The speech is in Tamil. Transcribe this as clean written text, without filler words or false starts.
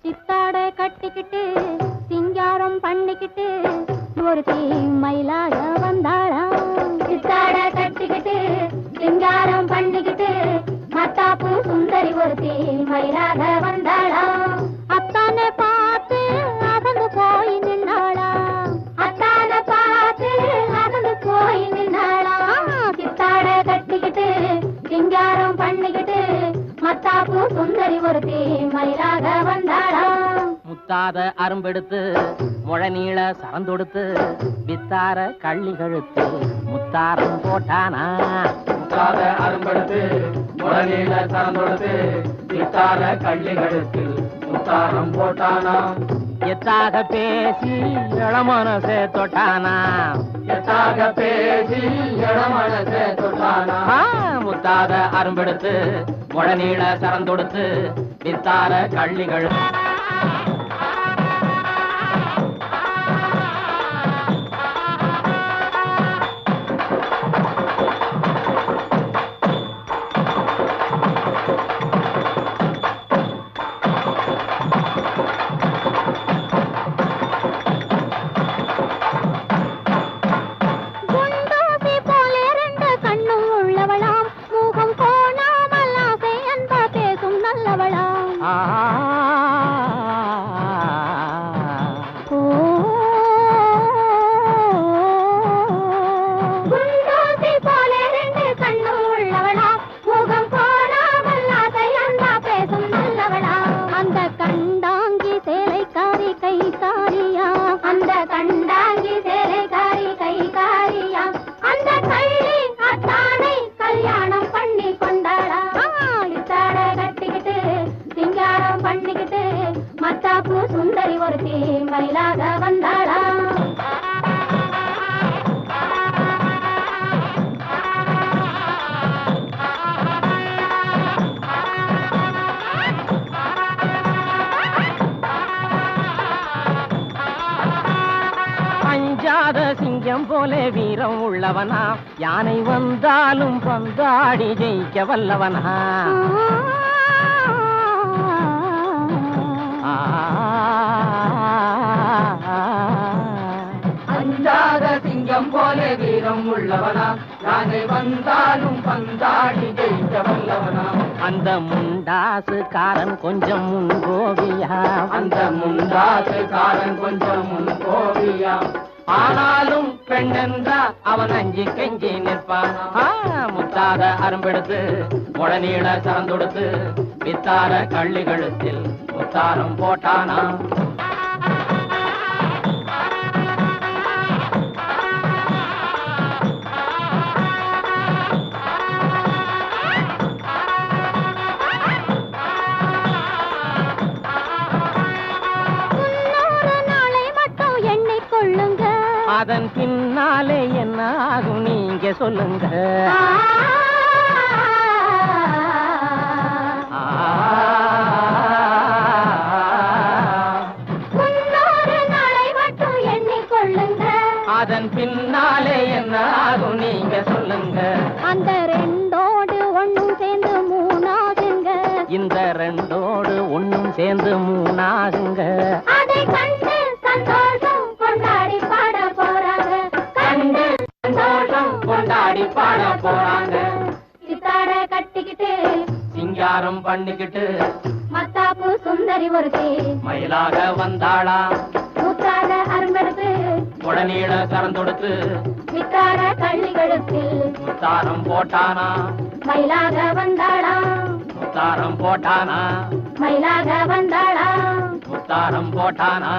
சித்தாடை கட்டிக்கிட்டு சிங்காரம் பண்ணிக்கிட்டு ஒரு மயிலாக வந்தாளாம். சித்தாடை கட்டிக்கிட்டு சிங்காரம் பண்ணிக்கிட்டு மத்தாப்பு சுந்தரி ஒரு மயிலாக வந்தாளாம். அத்தானை பார்த்து அகந்து போய் நின்னாளாம். அத்தானை பார்த்து அகந்து போய் நின்னாளாம். சித்தாடை கட்டிக்கிட்டு சிங்காரம் பண்ணிக்கிட்டு மத்தாப்பு சுந்தரி ஒரு மயிலாக வந்தாளாம். முத்தாத அரும்பெடுத்து முழநீள சரந்தொடுத்து வித்தார கள்ளி கழுத்து முத்தாரம் போட்டானா. முத்தாத அரும்பெடுத்து முழநீள சரந்தொடுத்து வித்தார கள்ளி கழுத்து முத்தாரம் போட்டானா. எத்தாக பேசி இளமனசே தொட்டானா. எத்தாக பேசி இளமனசே தொட்டானா. முத்தாத அரும்பெடுத்து முழநீள சரந்தொடுத்து வித்தார கள்ளி கழுத்து சுந்தரி ஒரு மயிலாக வந்தாளாம். அஞ்சாத சிங்கம் போல வீரம் உள்ளவனா யானை வந்தாலும் பந்தாடி ஜெயிக்க வல்லவனா. அஞ்சாத சிங்கம் போல வீரம் உள்ளவனா யானை வந்தாலும் பந்தாடி ஜெயிக்க வல்லவனா. அந்த முண்டாசுக்காரன் கொஞ்சம் முன்கோவியா. அந்த முண்டாசுக்காரன் கொஞ்சம் முன்கோவியா. ஆனாலும் பெண்ணென்றா அவன் அஞ்சி கெஞ்சி நிற்பான். முத்தாத அரும்பெடுத்து முழநீள சரந்தொடுத்து வித்தார கள்ளி கழுத்தில் முத்தாரம் போட்டானா. அதன் பின்னாலே என்ன ஆகும் நீங்க சொல்லுங்க. அதன் பின்னாலே என்ன ஆகும் நீங்க சொல்லுங்க. அந்த ரெண்டோடு ஒண்ணும் சேர்ந்து மூணாகுங்க. இந்த ரெண்டோடு ஒண்ணும் சேர்ந்து மூணாகுங்க. அதை கண்டு சந்தோஷம் கொண்டாடி பாட போறாங்க. கண்டு சந்தோஷம் கொண்டாடி பாட போறாங்க. சித்தாடை கட்டிக்கிட்டு சிங்காரம் பண்ணிக்கிட்டு மத்தாப்பு சுந்தரி ஒரு மயிலாக வந்தாளா. முத்தாட அரும்பெடுத்து முழநீள சரந்தொடுத்து வித்தார கள்ளி கழுத்தில் முத்தாரம் போட்டானா. மயிலாக வந்தாளா. முத்தாரம் போட்டானா. மயிலாக வந்தாளா. முத்தாரம் போட்டானா.